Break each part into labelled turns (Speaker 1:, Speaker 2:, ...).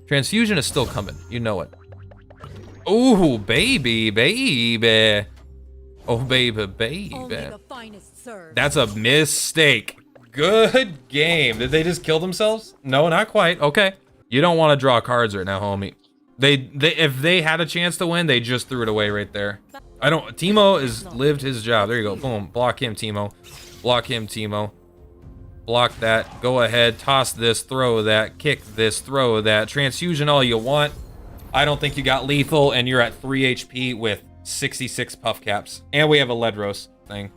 Speaker 1: Transfusion is still coming. You know it. Oh, baby, baby. Oh, baby, baby. That's a mistake. Good game. Did they just kill themselves? No, not quite. Okay. You don't want to draw cards right now, homie. If they had a chance to win, they just threw it away right there. Teemo has lived his job. There you go. Boom. Block him, Teemo. Block him, Teemo. Block that. Go ahead. Toss this. Throw that. Kick this. Throw that. Transfusion all you want. I don't think you got lethal, and you're at 3 HP with 66 puff caps. And we have a Ledros thing.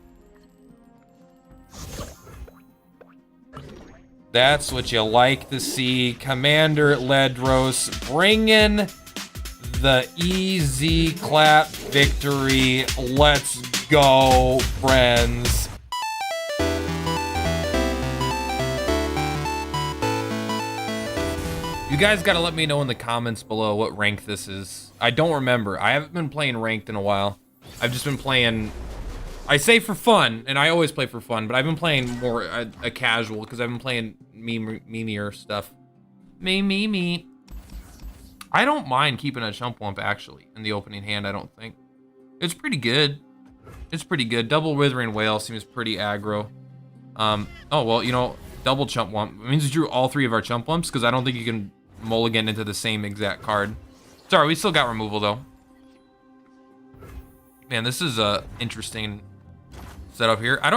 Speaker 1: That's what you like to see. Commander Ledros bringing the easy clap victory. Let's go, friends. You guys gotta let me know in the comments below what rank this is. I don't remember. I haven't been playing ranked in a while. I've just been playing, I say for fun, and I always play for fun, but I've been playing more a casual because I've been playing memeier stuff. Me. I don't mind keeping a Chumpwump actually in the opening hand, I don't think. It's pretty good. It's pretty good. Double Withering Whale seems pretty aggro. Oh, well, you know, double Chumpwump. It means we drew all 3 of our Chumpwumps because I don't think you can mulligan into the same exact card. Sorry, we still got removal though. Man, this is a interesting setup here. I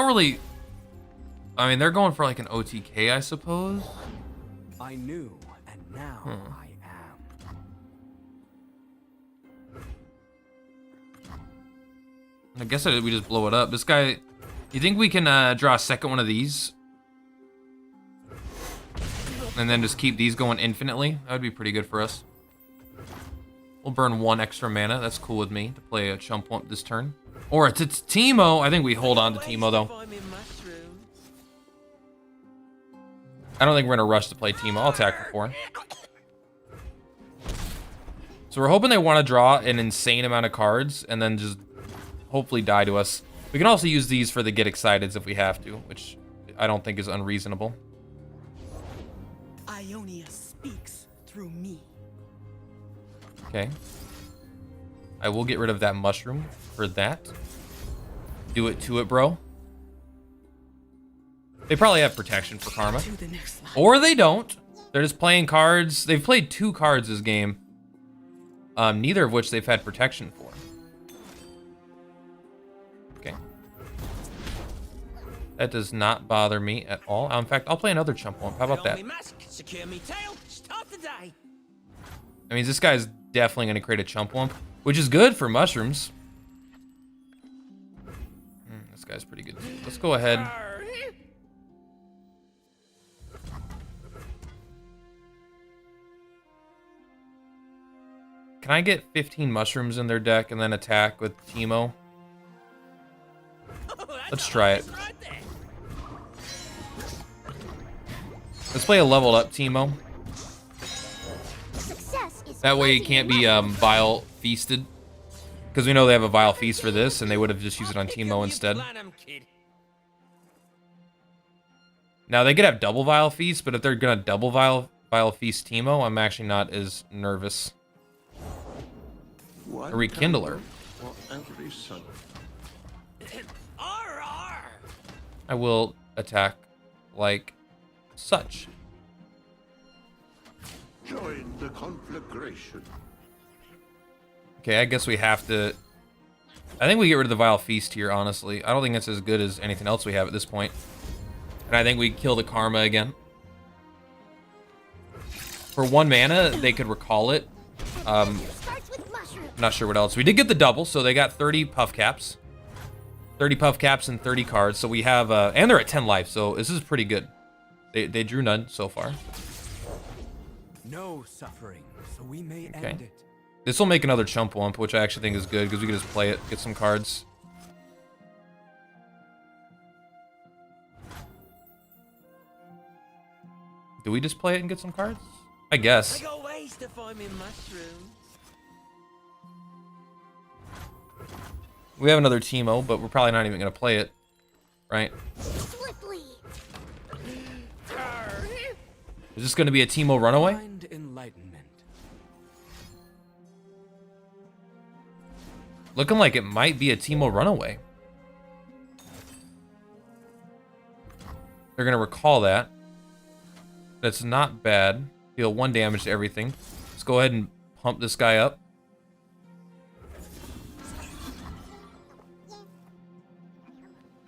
Speaker 1: mean, they're going for like an OTK, I suppose.
Speaker 2: I knew, and now I am.
Speaker 1: I guess we just blow it up. This guy, you think we can draw a second one of these? And then just keep these going infinitely? That would be pretty good for us. We'll burn 1 extra mana. That's cool with me to play a Chumpwump this turn. Or it's Teemo. I think we hold on to Teemo though. I don't think we're gonna rush to play Teemo. I'll attack for 4. So we're hoping they want to draw an insane amount of cards and then just hopefully die to us. We can also use these for the get exciteds if we have to, which I don't think is unreasonable.
Speaker 2: Ionia speaks through me.
Speaker 1: Okay. I will get rid of that mushroom for that. Do it to it, bro. They probably have protection for Karma. Or they don't. They're just playing cards. They've played 2 cards this game. Neither of which they've had protection for. Okay. That does not bother me at all. In fact, I'll play another Chumpwump. How about that? I mean, this guy's definitely going to create a Chumpwump, which is good for mushrooms. This guy's pretty good too. Let's go ahead. Can I get 15 mushrooms in their deck and then attack with Teemo? Let's try it. Let's play a leveled up Teemo. That way it can't be Vile Feasted. Because we know they have a Vile Feast for this, and they would have just used it on Teemo instead. Now, they could have double Vile Feast, but if they're going to double Vile Feast Teemo, I'm actually not as nervous. A Rekindler. I will attack like such.
Speaker 3: Join the conflagration.
Speaker 1: Okay, I guess we have to... I think we get rid of the Vile Feast here, honestly. I don't think it's as good as anything else we have at this point. And I think we kill the Karma again. For 1 mana, they could recall it. I'm not sure what else. We did get the double, so they got 30 puff caps. 30 puff caps and 30 cards. So we have... and they're at 10 life, so this is pretty good. They drew none so far.
Speaker 2: No suffering, so we may end it.
Speaker 1: This will make another Chumpwump, which I actually think is good because we can just play it, get some cards. Do we just play it and get some cards? I guess.
Speaker 4: I got ways to find me mushrooms.
Speaker 1: We have another Teemo, but we're probably not even going to play it, right? Is this going to be a Teemo runaway?
Speaker 2: Enlightenment.
Speaker 1: Looking like it might be a Teemo runaway. They're gonna recall that. That's not bad. Deal 1 damage to everything. Let's go ahead and pump this guy up.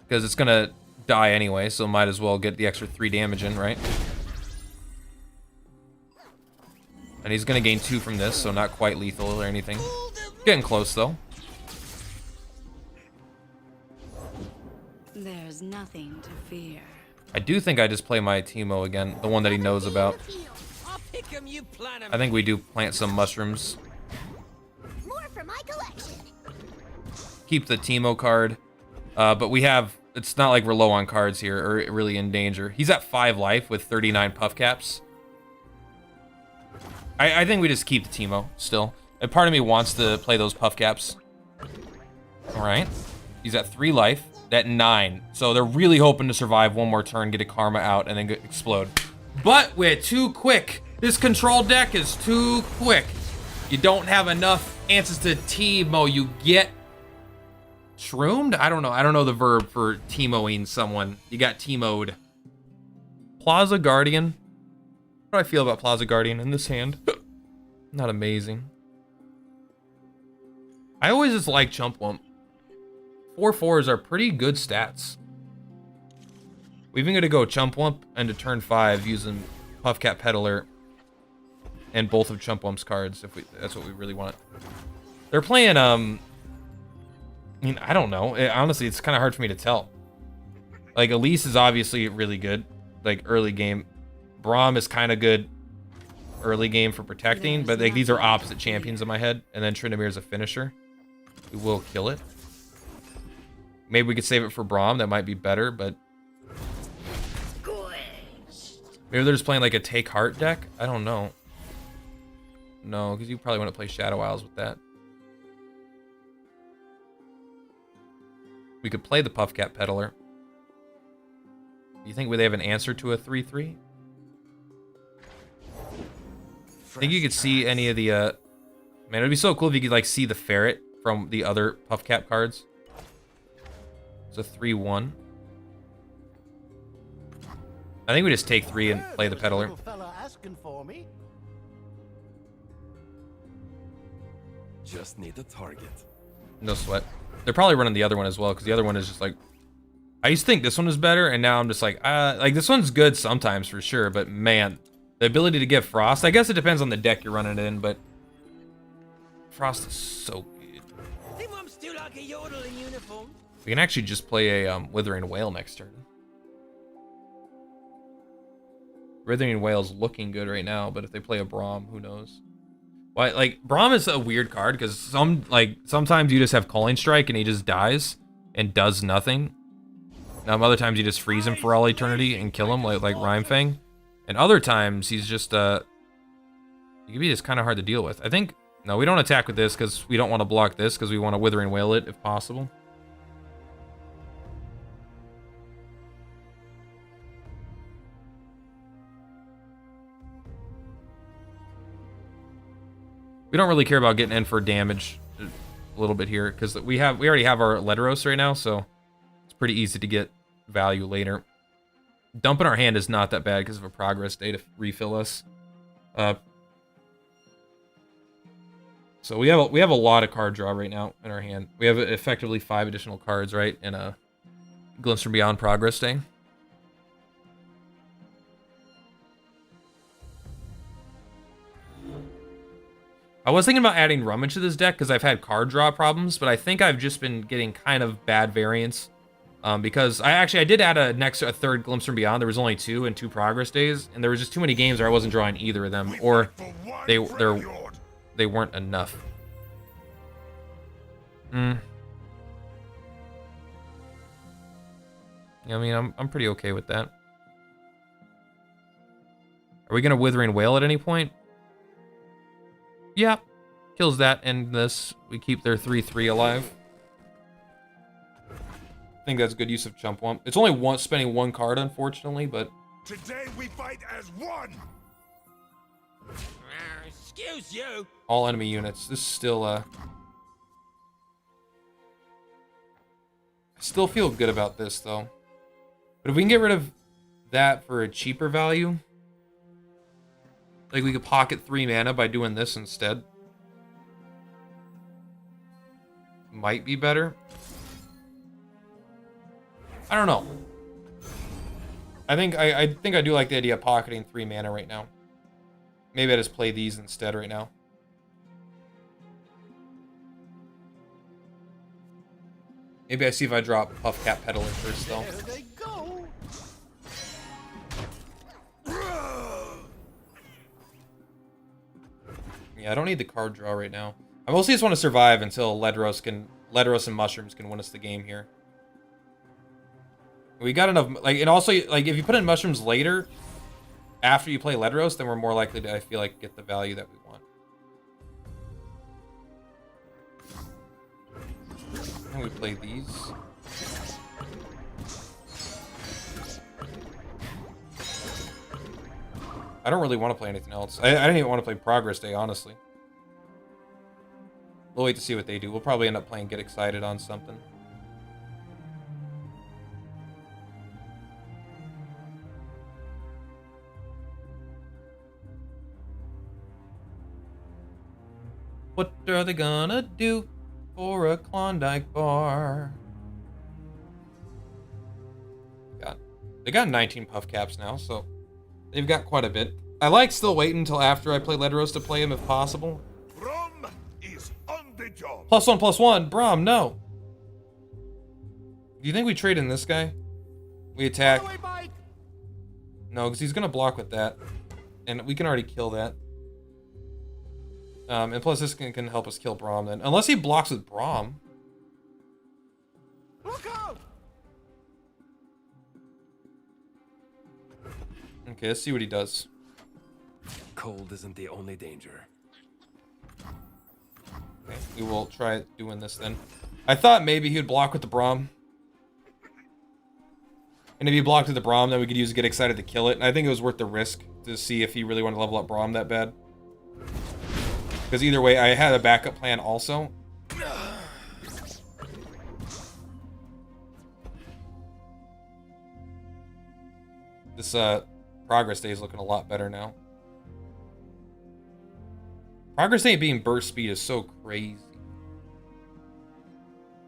Speaker 1: Because it's gonna die anyway, so might as well get the extra 3 damage in, right? And he's gonna gain 2 from this, so not quite lethal or anything. Getting close though.
Speaker 5: There's nothing to fear.
Speaker 1: I do think I just play my Teemo again, the one that he knows about.
Speaker 4: I'll pick 'em, you plant 'em.
Speaker 1: I think we do plant some mushrooms.
Speaker 6: More for my collection.
Speaker 1: Keep the Teemo card. But we have, it's not like we're low on cards here or really in danger. He's at 5 life with 39 puff caps. I think we just keep the Teemo still. A part of me wants to play those puff caps. All right. He's at 3 life, at 9. So they're really hoping to survive 1 more turn, get a karma out, and then explode. But we're too quick. This control deck is too quick. You don't have enough answers to Teemo. You get shroomed? I don't know. I don't know the verb for Teemoing someone. You got Teemoed. Plaza Guardian. How do I feel about Plaza Guardian in this hand? Not amazing. I always just like Chump Wump. 4/4s are pretty good stats. We're even gonna go Chump Wump into turn 5 using Puffcat Peddler and both of Chump Wump's cards if that's what we really want. They're playing I mean, I don't know. Honestly, it's kind of hard for me to tell. Like Elise is obviously really good, like early game. Braum is kind of good early game for protecting, but like these are opposite champions in my head. And then Tryndamere is a finisher. We will kill it. Maybe we could save it for Braum. That might be better, but maybe they're just playing like a Take Heart deck. I don't know. No, because you probably want to play Shadow Isles with that. We could play the Puffcat Peddler. Do you think they have an answer to a 3/3? Think you could see any of the man, it'd be so cool if you could like see the ferret from the other Puffcat cards. It's a 3/1. I think we just take 3 and play the Peddler.
Speaker 7: Just need a target.
Speaker 1: No sweat. They're probably running the other one as well, because the other one is just like, I used to think this one was better, and now I'm just like this one's good sometimes for sure, but man, the ability to get Frost, I guess it depends on the deck you're running it in, but Frost is so good.
Speaker 4: Think I'm still like a yodel in uniform.
Speaker 1: We can actually just play a Withering Whale next turn. Withering Whale's looking good right now, but if they play a Braum, who knows? Why, like, Braum is a weird card, because sometimes you just have Calling Strike and he just dies and does nothing. Other times you just freeze him for all eternity and kill him, like Rhymefang. And other times he's just, he can be just kind of hard to deal with. I think, no, we don't attack with this because we don't want to block this because we want to Withering Whale it if possible. We don't really care about getting in for damage a little bit here because we already have our Lederos right now, so it's pretty easy to get value later. Dumping our hand is not that bad because of a progress day to refill us. So we have a lot of card draw right now in our hand. We have effectively 5 additional cards, right, in a Glimpse from Beyond progress day. I was thinking about adding Rummage to this deck because I've had card draw problems, but I think I've just been getting kind of bad variants. Because I did add a third Glimpse from Beyond. There was only 2 and 2 progress days, and there was just too many games where I wasn't drawing either of them, or they weren't enough. I mean, I'm pretty okay with that. Are we gonna Withering Whale at any point? Yeah, kills that and this. We keep their 3/3 alive. I think that's good use of Chump Wump. It's only spending 1 card, unfortunately, but
Speaker 3: Today we fight as one.
Speaker 4: Excuse you.
Speaker 1: all enemy units. This is still Still feel good about this, though. But if we can get rid of that for a cheaper value, like we could pocket 3 mana by doing this instead. Might be better. I don't know. I think I do like the idea of pocketing 3 mana right now. Maybe I just play these instead right now. Maybe I see if I drop Puffcat Peddler first, though.
Speaker 3: There they go.
Speaker 1: Yeah, I don't need the card draw right now. I mostly just want to survive until Ledros and Mushrooms can win us the game here. We got enough, like, and also, like, if you put in Mushrooms later, after you play Ledros, then we're more likely to, I feel like, get the value that we want. And we play these. I don't really want to play anything else. I didn't even want to play Progress Day, honestly. We'll wait to see what they do. We'll probably end up playing Get Excited on something. What are they gonna do for a Klondike bar? They got 19 puff caps now, so they've got quite a bit. I like still waiting until after I play Ledros to play him if possible.
Speaker 3: Brom is on the job.
Speaker 1: +1/+1, Braum, no. Do you think we trade in this guy? We attack. No, because he's gonna block with that, and we can already kill that. And plus this can help us kill Braum then. Unless he blocks with Braum.
Speaker 3: Look out!
Speaker 1: Okay, let's see what he does.
Speaker 7: Cold isn't the only danger.
Speaker 1: Okay, we will try doing this then. I thought maybe he would block with the Braum. And if he blocked with the Braum, then we could use Get Excited to kill it. And I think it was worth the risk to see if he really wanted to level up Braum that bad. Because either way, I had a backup plan also. This Progress Day is looking a lot better now. Progress Day being burst speed is so crazy.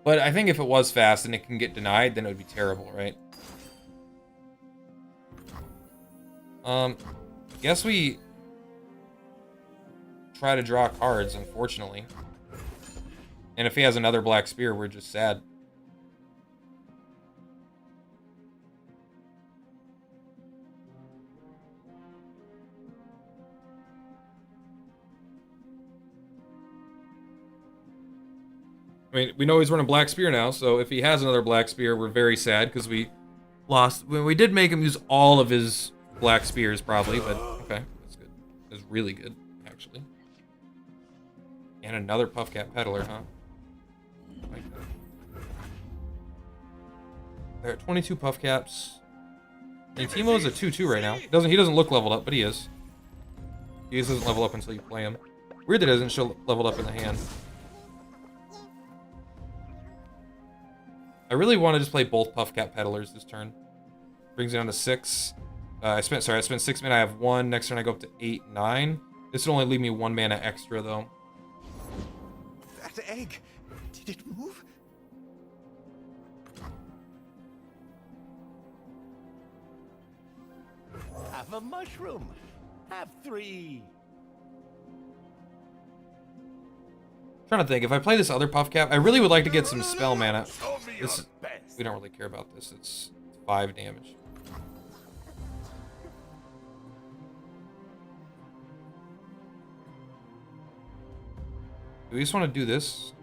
Speaker 1: But I think if it was fast and it can get denied, then it would be terrible, right? Guess we try to draw cards, unfortunately. And if he has another Black Spear, we're just sad. I mean, we know he's running Black Spear now, so if he has another Black Spear, we're very sad because we lost. We did make him use all of his Black Spears, probably, but okay, that's good. That's really good, actually. And another Puffcat Peddler, huh? Like that. There are 22 Puffcaps. And Teemo's a 2/2 right now. He doesn't look leveled up, but he is. He just doesn't level up until you play him. Weird that it doesn't show leveled up in the hand. I really want to just play both Puffcat Peddlers this turn. Brings it down to 6. I spent 6 mana. I have 1. Next turn I go up to 8, 9. This would only leave me 1 mana extra though.
Speaker 3: That egg, did it move?
Speaker 8: Have a mushroom. Have 3.
Speaker 1: Trying to think, if I play this other Puffcat, I really would like to get some spell mana. We don't really care about this. It's 5 damage. Do we just want to do this?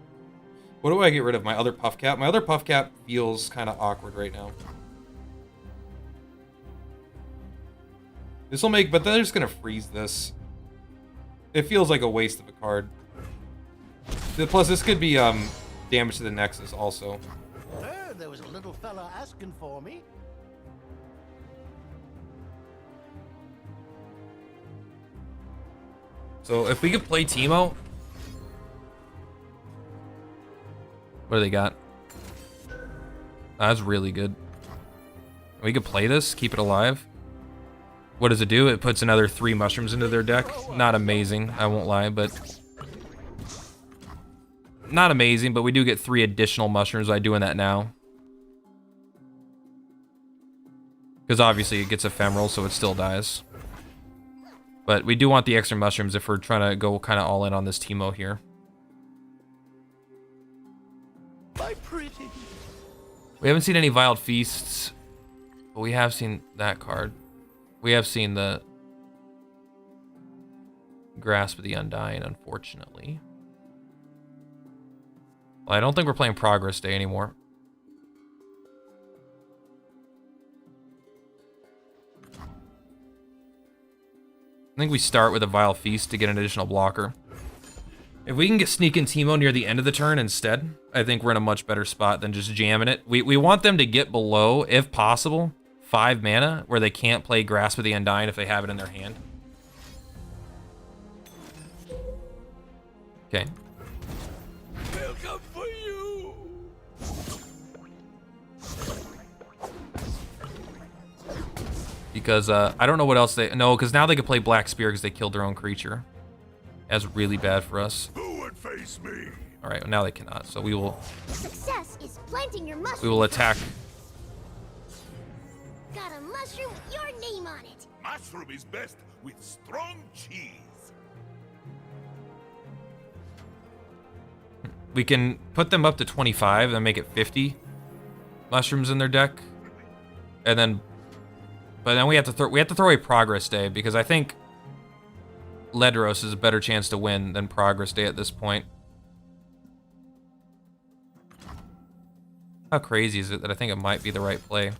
Speaker 1: What do I get rid of? My other Puffcat? My other Puffcat feels kind of awkward right now. This will make, but they're just going to freeze this. It feels like a waste of a card. Plus, this could be damage to the Nexus also.
Speaker 8: There was a little fella asking for me.
Speaker 1: So if we could play Teemo. What do they got? That's really good. We could play this, keep it alive. What does it do? It puts another 3 mushrooms into their deck. Not amazing, I won't lie, but... Not amazing, but we do get 3 additional mushrooms by doing that now. Because obviously it gets ephemeral, so it still dies. But we do want the extra mushrooms if we're trying to go kind of all in on this Teemo here.
Speaker 8: My pretty.
Speaker 1: We haven't seen any Wild Feasts, but we have seen that card. We have seen the Grasp of the Undying, unfortunately. Well, I don't think we're playing Progress Day anymore. I think we start with a Vile Feast to get an additional blocker. If we can get sneak in Teemo near the end of the turn instead, I think we're in a much better spot than just jamming it. We want them to get below, if possible, 5 mana, where they can't play Grasp of the Undying if they have it in their hand. Okay.
Speaker 4: They'll come for you.
Speaker 1: Because I don't know what else they... No, because now they can play Black Spear because they killed their own creature. That's really bad for us.
Speaker 3: Who would face me?
Speaker 1: All right, well, now they cannot. So we will...
Speaker 6: Success is planting your mushroom.
Speaker 1: We will attack.
Speaker 6: Got a mushroom with your name on it.
Speaker 3: Mushroom is best with strong cheese.
Speaker 1: We can put them up to 25 and make it 50 mushrooms in their deck. And then... But then we have to throw a Progress Day because I think Ledros is a better chance to win than Progress Day at this point. How crazy is it that I think it might be the right play?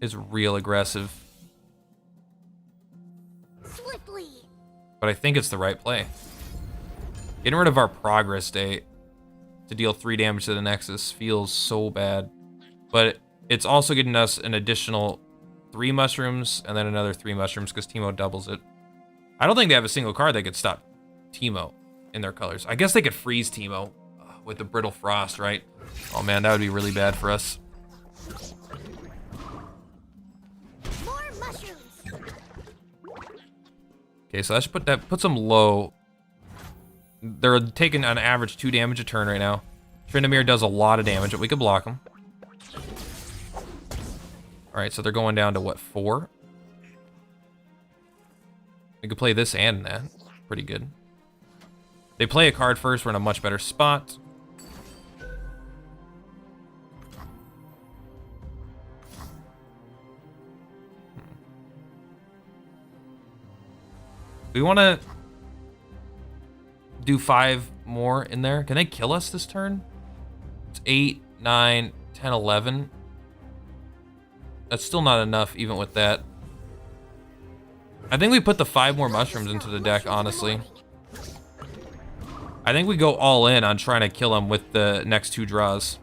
Speaker 1: It's real aggressive.
Speaker 6: Swiftly.
Speaker 1: But I think it's the right play. Getting rid of our Progress Day to deal 3 damage to the Nexus feels so bad. But it's also getting us an additional 3 mushrooms and then another 3 mushrooms because Teemo doubles it. I don't think they have a single card that could stop Teemo in their colors. I guess they could freeze Teemo with the Brittle Frost, right? Oh man, that would be really bad for us.
Speaker 6: More mushrooms.
Speaker 1: Okay, so let's put them low. They're taking on average 2 damage a turn right now. Tryndamere does a lot of damage, but we could block them. All right, so they're going down to what, 4? We could play this and that. Pretty good. They play a card first, we're in a much better spot. We want to do 5 more in there. Can they kill us this turn? It's 8, 9, 10, 11. That's still not enough, even with that. I think we put the 5 more mushrooms into the deck, honestly. I think we go all in on trying to kill them with the next 2 draws.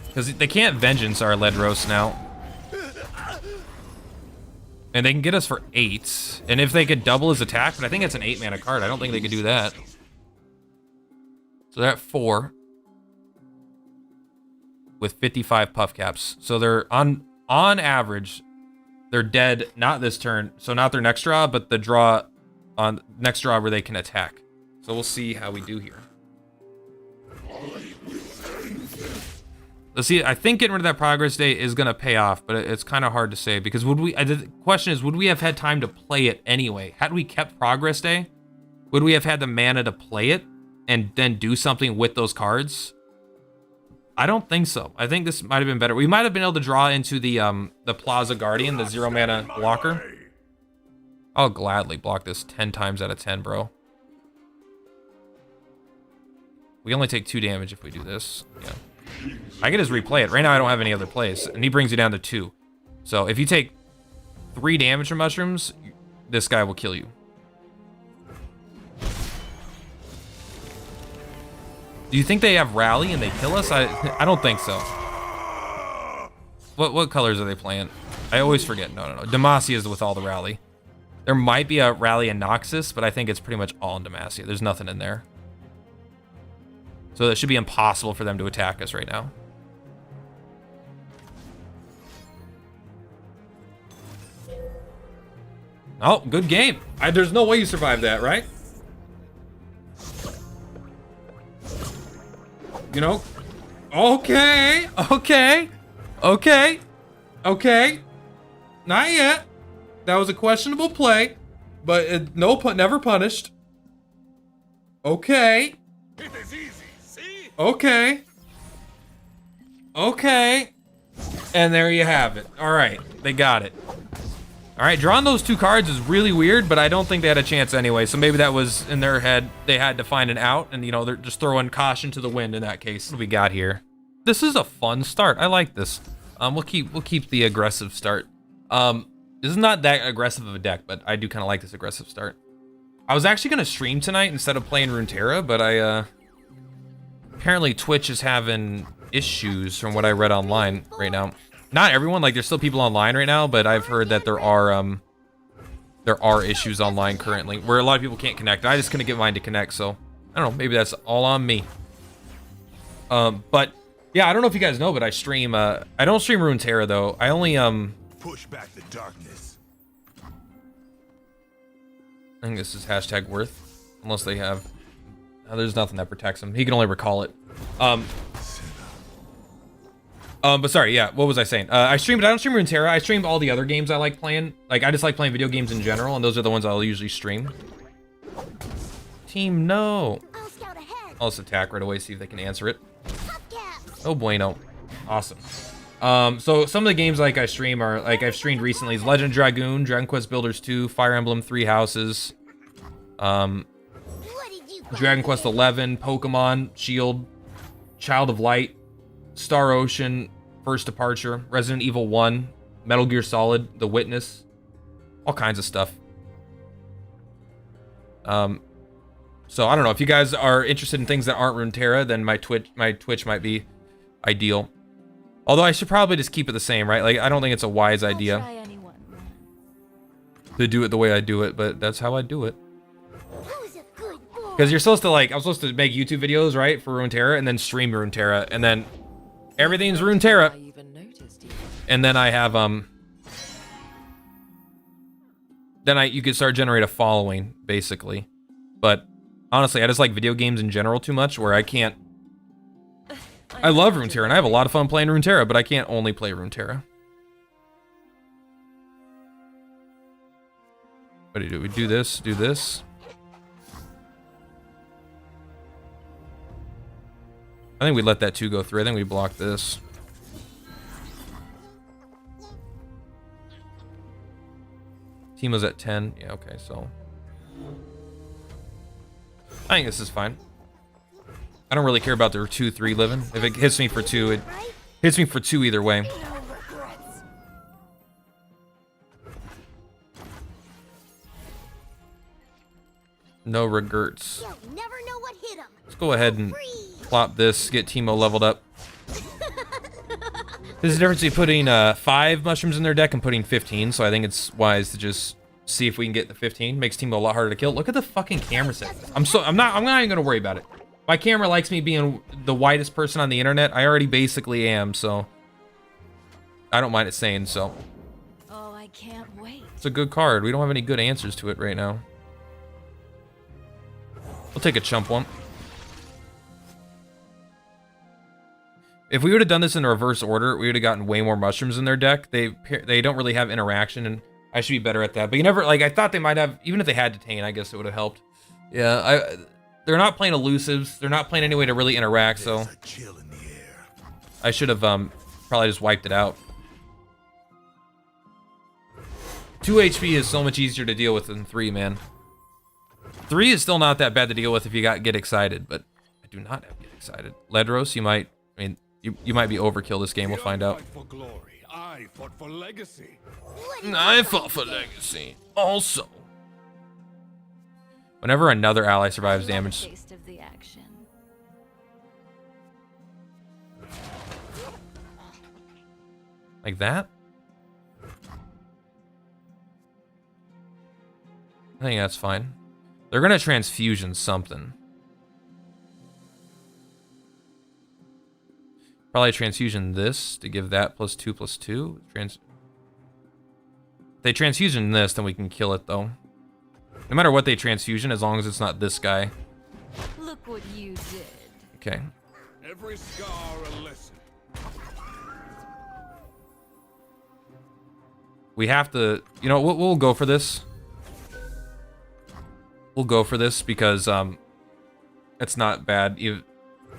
Speaker 1: Because they can't Vengeance our Ledros now. And they can get us for 8. And if they could double his attack, but I think it's an 8 mana card. I don't think they could do that. So they're at 4. With 55 puff caps. So they're on average, they're dead, not this turn. So not their next draw, but the draw on next draw where they can attack. So we'll see how we do here. Let's see, I think getting rid of that Progress Day is going to pay off, but it's kind of hard to say because the question is, would we have had time to play it anyway? Had we kept Progress Day, would we have had the mana to play it and then do something with those cards? I don't think so. I think this might have been better. We might have been able to draw into the Plaza Guardian, the 0 mana blocker. I'll gladly block this 10 times out of 10, bro. We only take 2 damage if we do this. Yeah. I can just replay it. Right now I don't have any other plays, and he brings you down to 2. So if you take 3 damage from mushrooms, this guy will kill you. Do you think they have rally and they kill us? I don't think so. What colors are they playing? I always forget. No. Demacia is with all the rally. There might be a Rally and Noxus, but I think it's pretty much all in Demacia. There's nothing in there. So it should be impossible for them to attack us right now. Oh, good game. There's no way you survived that, right? You know? Okay, okay, okay, okay. Not yet. That was a questionable play, but never punished. Okay.
Speaker 3: It is easy, see?
Speaker 1: Okay. Okay. And there you have it. All right, they got it. All right, drawing those 2 cards is really weird, but I don't think they had a chance anyway. So maybe that was in their head. They had to find an out, and you know they're just throwing caution to the wind in that case. What do we got here? This is a fun start. I like this. We'll keep the aggressive start. This is not that aggressive of a deck, but I do kind of like this aggressive start. I was actually gonna stream tonight instead of playing Runeterra, but apparently Twitch is having issues from what I read online right now. Not everyone, like there's still people online right now, but I've heard that there are issues online currently where a lot of people can't connect. I just couldn't get mine to connect, so I don't know, maybe that's all on me. But yeah, I don't know if you guys know, but I stream I don't stream Runeterra though. I only
Speaker 3: Push back the darkness.
Speaker 1: I think this is hashtag worth, unless they have there's nothing that protects him. He can only recall it. But sorry, yeah, what was I saying? I don't stream Runeterra. I stream all the other games I like playing. Like, I just like playing video games in general, and those are the ones I'll usually stream. Team, no.
Speaker 6: I'll scout ahead.
Speaker 1: I'll just attack right away, see if they can answer it.
Speaker 6: Hubcaps.
Speaker 1: Oh, bueno. Awesome. So some of the games like I stream are, like I've streamed recently is Legend of Dragoon, Dragon Quest Builders 2, Fire Emblem 3 Houses,
Speaker 6: What did you
Speaker 1: Dragon Quest 11, Pokemon, Shield, Child of Light, Star Ocean, First Departure, Resident Evil 1, Metal Gear Solid, The Witness, all kinds of stuff. So I don't know if you guys are interested in things that aren't Runeterra, then my Twitch might be ideal. Although I should probably just keep it the same, right? Like I don't think it's a wise idea to do it the way I do it, but that's how I do it.
Speaker 6: Who's a good boy?
Speaker 1: Because you're supposed to like, I'm supposed to make YouTube videos, right, for Runeterra, and then stream Runeterra, and then everything's Runeterra, and then I have you could start generate a following basically. But honestly, I just like video games in general too much, where I can't. I love Runeterra, and I have a lot of fun playing Runeterra, but I can't only play Runeterra. What do? We do this, do this. I think we let that 2 go through. I think we blocked this. Team was at 10. Yeah, okay, so. I think this is fine. I don't really care about the 2-3 living. If it hits me for 2, it hits me for 2 either way. No regrets.
Speaker 6: You'll never know what hit him.
Speaker 1: Let's go ahead and plop this, get Teemo leveled up. There's a difference between putting 5 mushrooms in their deck and putting 15, so I think it's wise to just see if we can get the 15. Makes Teemo a lot harder to kill. Look at the fucking camera settings. I'm not even gonna worry about it. My camera likes me being the whitest person on the internet. I already basically am, so I don't mind it saying so.
Speaker 5: Oh, I can't wait.
Speaker 1: It's a good card. We don't have any good answers to it right now. We'll take a chump one. If we would have done this in reverse order, we would have gotten way more mushrooms in their deck. They don't really have interaction, and I should be better at that. But you never, like, I thought they might have, even if they had Detain, I guess it would have helped. Yeah, they're not playing elusives. They're not playing any way to really interact, so
Speaker 3: There's a chill in the air.
Speaker 1: I should have probably just wiped it out. 2 HP is so much easier to deal with than 3, man. 3 is still not that bad to deal with if you get excited, but I do not have get excited. Ledros, you might, I mean, you might be overkill this game. We'll find out.
Speaker 3: For glory, I fought for legacy.
Speaker 1: I fought for legacy. Also, whenever another ally survives damage,
Speaker 5: Taste of the action.
Speaker 1: like that. I think that's fine. They're gonna transfusion something. Probably transfusion this to give that +2/+2. They transfusion this, then we can kill it though. No matter what they transfusion, as long as it's not this guy.
Speaker 5: Look what you did.
Speaker 1: Okay.
Speaker 3: Every scar a lesson.
Speaker 1: We have to, you know, we'll go for this. We'll go for this because it's not bad. Even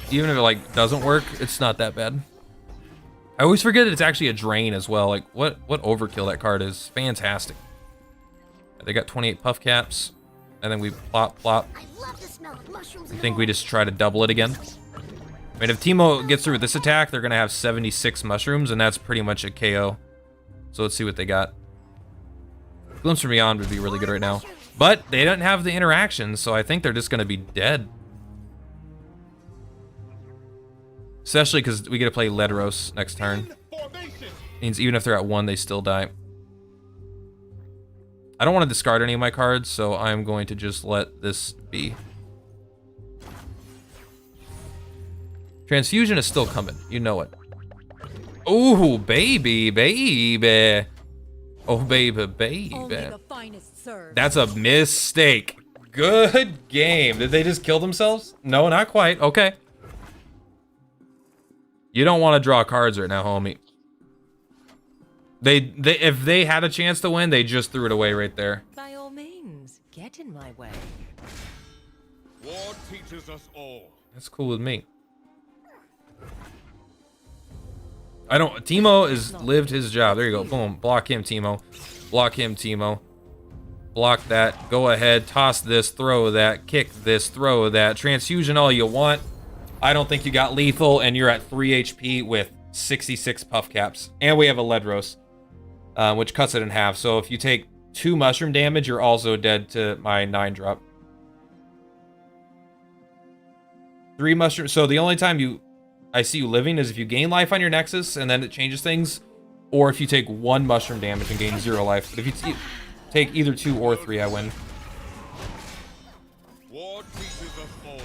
Speaker 1: if it like doesn't work, it's not that bad. I always forget that it's actually a drain as well. Like what overkill that card is. Fantastic. They got 28 puff caps, and then we plop.
Speaker 6: I love the smell of mushrooms.
Speaker 1: I think we just try to double it again. I mean, if Teemo gets through with this attack, they're gonna have 76 mushrooms, and that's pretty much a KO. So let's see what they got. Glimpse from Beyond would be really good right now. But they don't have the interaction, so I think they're just gonna be dead. Especially because we get to play Ledros next turn. Means even if they're at 1, they still die. I don't want to discard any of my cards, so I'm going to just let this be. Transfusion is still coming. You know it. Oh, baby, baby. Oh, baby, baby.
Speaker 9: Only the finest served.
Speaker 1: That's a mistake. Good game. Did they just kill themselves? No, not quite. Okay. You don't want to draw cards right now, homie. They if they had a chance to win, they just threw it away right there.
Speaker 9: By all means, get in my way.
Speaker 3: War teaches us all.
Speaker 1: That's cool with me. Teemo has lived his job. There you go. Boom. Block him, Teemo. Block him, Teemo. Block that. Go ahead. Toss this. Throw that. Kick this. Throw that. Transfusion all you want. I don't think you got lethal, and you're at 3 HP with 66 puff caps. And we have a Ledros, which cuts it in half. So if you take 2 mushroom damage, you're also dead to my 9-drop. 3 mushrooms. So the only time I see you living is if you gain life on your Nexus, and then it changes things, or if you take 1 mushroom damage and gain 0 life. But if you take either 2 or 3, I win.
Speaker 3: War teaches us all.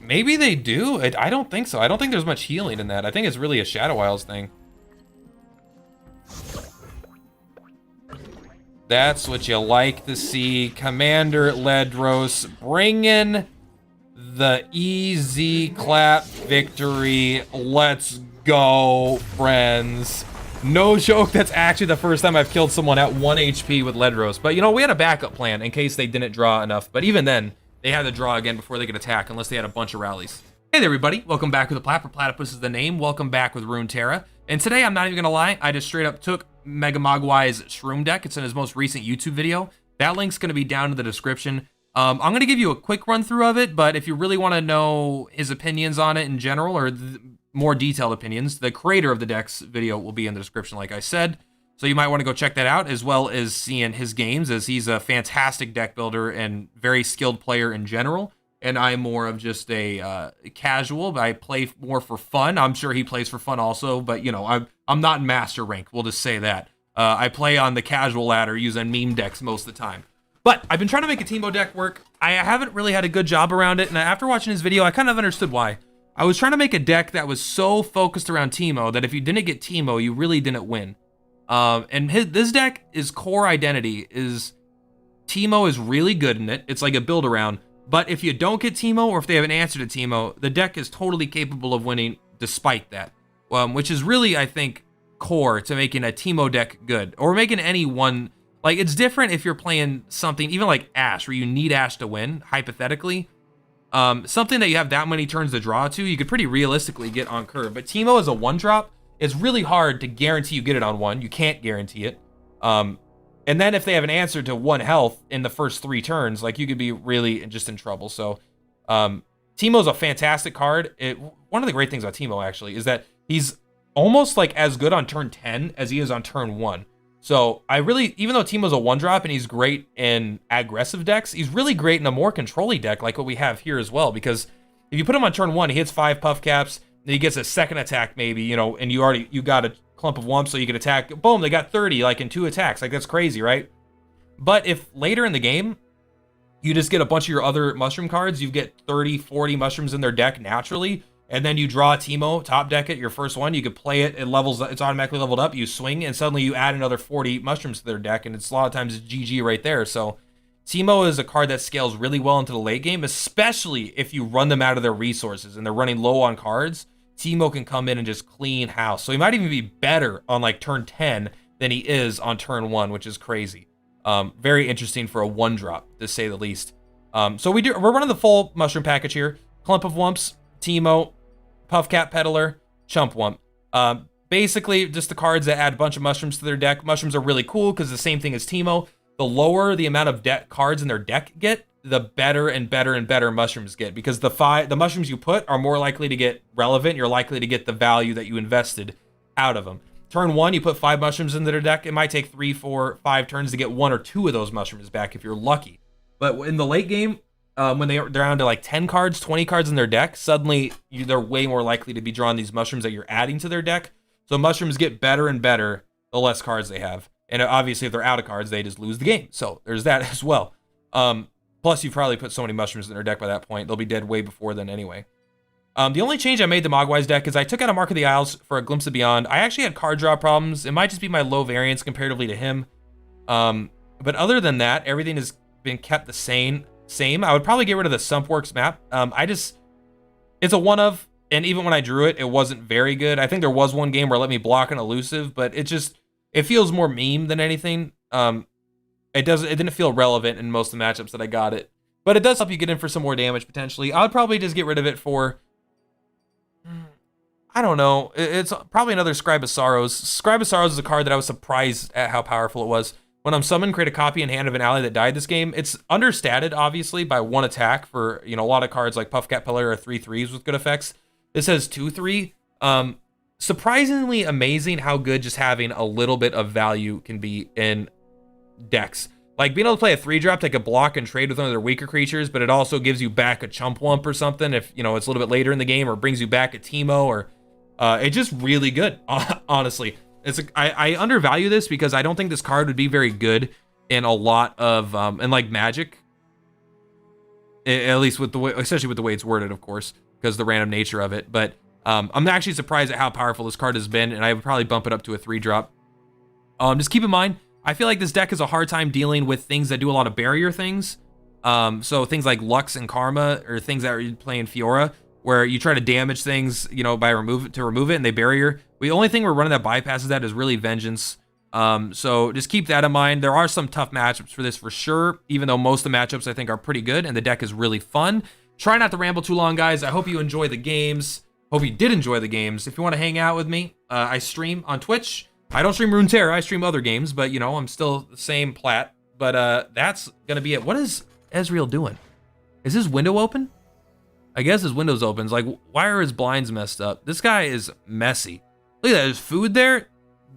Speaker 1: Maybe they do. I don't think so. I don't think there's much healing in that. I think it's really a Shadow Isles thing. That's what you like to see. Commander Ledros bringing the easy clap victory. Let's go, friends. No joke, that's actually the first time I've killed someone at 1 HP with Ledros. But, you know, we had a backup plan in case they didn't draw enough. But even then, they had to draw again before they could attack, unless they had a bunch of rallies. Hey there, everybody. Welcome back with the Plat. Purplatypus is the name. Welcome back with Runeterra. And today, I'm not even going to lie, I just straight up took Mega Mogwai's Shroom deck. It's in his most recent YouTube video. That link's going to be down in the description. I'm going to give you a quick run through of it, but if you really want to know his opinions on it in general, or more detailed opinions, the creator of the deck's video will be in the description, like I said. So you might want to go check that out, as well as seeing his games, as he's a fantastic deck builder and very skilled player in general. And I'm more of just a casual, but I play more for fun. I'm sure he plays for fun also, but you know, I'm not in master rank, we'll just say that. I play on the casual ladder using meme decks most of the time. But I've been trying to make a Teemo deck work. I haven't really had a good job around it, and after watching his video, I kind of understood why. I was trying to make a deck that was so focused around Teemo that if you didn't get Teemo, you really didn't win. And this deck, his core identity is Teemo is really good in it. It's like a build around. But if you don't get Teemo, or if they have an answer to Teemo, the deck is totally capable of winning despite that. Which is really, I think, core to making a Teemo deck good. Or making any one. Like, it's different if you're playing something, even like Ash, where you need Ash to win, hypothetically. Something that you have that many turns to draw to, you could pretty realistically get on curve. But Teemo is a 1-drop. It's really hard to guarantee you get it on 1. You can't guarantee it. And then if they have an answer to 1 health in the first 3 turns, like, you could be really just in trouble. So, Teemo's a fantastic card. One of the great things about Teemo, actually, is that he's almost like as good on turn 10 as he is on turn 1. So I really, even though Teemo's a 1-drop and he's great in aggressive decks, he's really great in a more control-y deck like what we have here as well. Because if you put him on turn 1, he hits 5 puff caps, then he gets a second attack maybe, you know, and you got a clump of wumps so you can attack. Boom, they got 30 like in 2 attacks. Like, that's crazy, right? But if later in the game, you just get a bunch of your other mushroom cards, you get 30, 40 mushrooms in their deck naturally, and then you draw a Teemo, top deck it, your first one, you could play it, it's automatically leveled up, you swing, and suddenly you add another 40 mushrooms to their deck, and it's a lot of times GG right there. So Teemo is a card that scales really well into the late game, especially if you run them out of their resources and they're running low on cards. Teemo can come in and just clean house. So he might even be better on like turn 10 than he is on turn 1, which is crazy. Very interesting for a 1-drop, to say the least. So we're running the full mushroom package here. Clump of Wumps, Teemo, Puffcat Peddler, Chump Wump. Basically, just the cards that add a bunch of mushrooms to their deck. Mushrooms are really cool because the same thing as Teemo. The lower the amount of cards in their deck get, the better and better and better mushrooms get, because the mushrooms you put are more likely to get relevant. You're likely to get the value that you invested out of them. Turn 1, you put 5 mushrooms into their deck. It might take 3, 4, 5 turns to get 1 or 2 of those mushrooms back if you're lucky. But in the late game, when they're down to like 10 cards, 20 cards in their deck, suddenly they're way more likely to be drawing these mushrooms that you're adding to their deck. So mushrooms get better and better the less cards they have. And obviously, if they're out of cards, they just lose the game. So there's that as well. Plus, you've probably put so many mushrooms in their deck by that point, they'll be dead way before then anyway. The only change I made to Mogwai's deck is I took out a Mark of the Isles for a Glimpse of Beyond. I actually had card draw problems. It might just be my low variance comparatively to him. But other than that, everything has been kept the same. I would probably get rid of the Sumpworks map. It's a one of, and even when I drew it, it wasn't very good. I think there was one game where it let me block an elusive, but it feels more meme than anything. It didn't feel relevant in most of the matchups that I got it, but it does help you get in for some more damage potentially. I would probably just get rid of it for, I don't know. It's probably another Scribe of Sorrows. Scribe of Sorrows is a card that I was surprised at how powerful it was. When I'm summoned, create a copy in hand of an ally that died this game. It's understated, obviously, by 1 attack for, a lot of cards like Puffcat Pillar are 3/3s with good effects. This has 2/3. Surprisingly amazing how good just having a little bit of value can be in decks. Like being able to play a 3-drop, take a block and trade with one of their weaker creatures, but it also gives you back a Chump Wump or something if, it's a little bit later in the game, or brings you back a Teemo, or it's just really good, honestly. I undervalue this because I don't think this card would be very good in a lot of, in like Magic. At least with the way, especially with the way it's worded, of course, because the random nature of it. But I'm actually surprised at how powerful this card has been, and I would probably bump it up to a 3-drop. Just keep in mind, I feel like this deck has a hard time dealing with things that do a lot of barrier things. So things like Lux and Karma, or things that are playing Fiora, where you try to damage things, by remove it, and they barrier. The only thing we're running that bypasses that is really Vengeance. So just keep that in mind. There are some tough matchups for this for sure, even though most of the matchups I think are pretty good, and the deck is really fun. Try not to ramble too long, guys. I hope you enjoy the games. Hope you did enjoy the games. If you want to hang out with me, I stream on Twitch. I don't stream Runeterra, I stream other games, but I'm still the same Plat. But that's gonna be it. What is Ezreal doing? Is his window open? I guess his window's open. It's like, why are his blinds messed up? This guy is messy. Look at that, there's food there.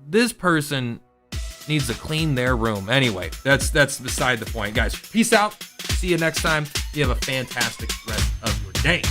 Speaker 1: This person needs to clean their room. Anyway, that's beside the point. Guys, peace out. See you next time. You have a fantastic rest of your day.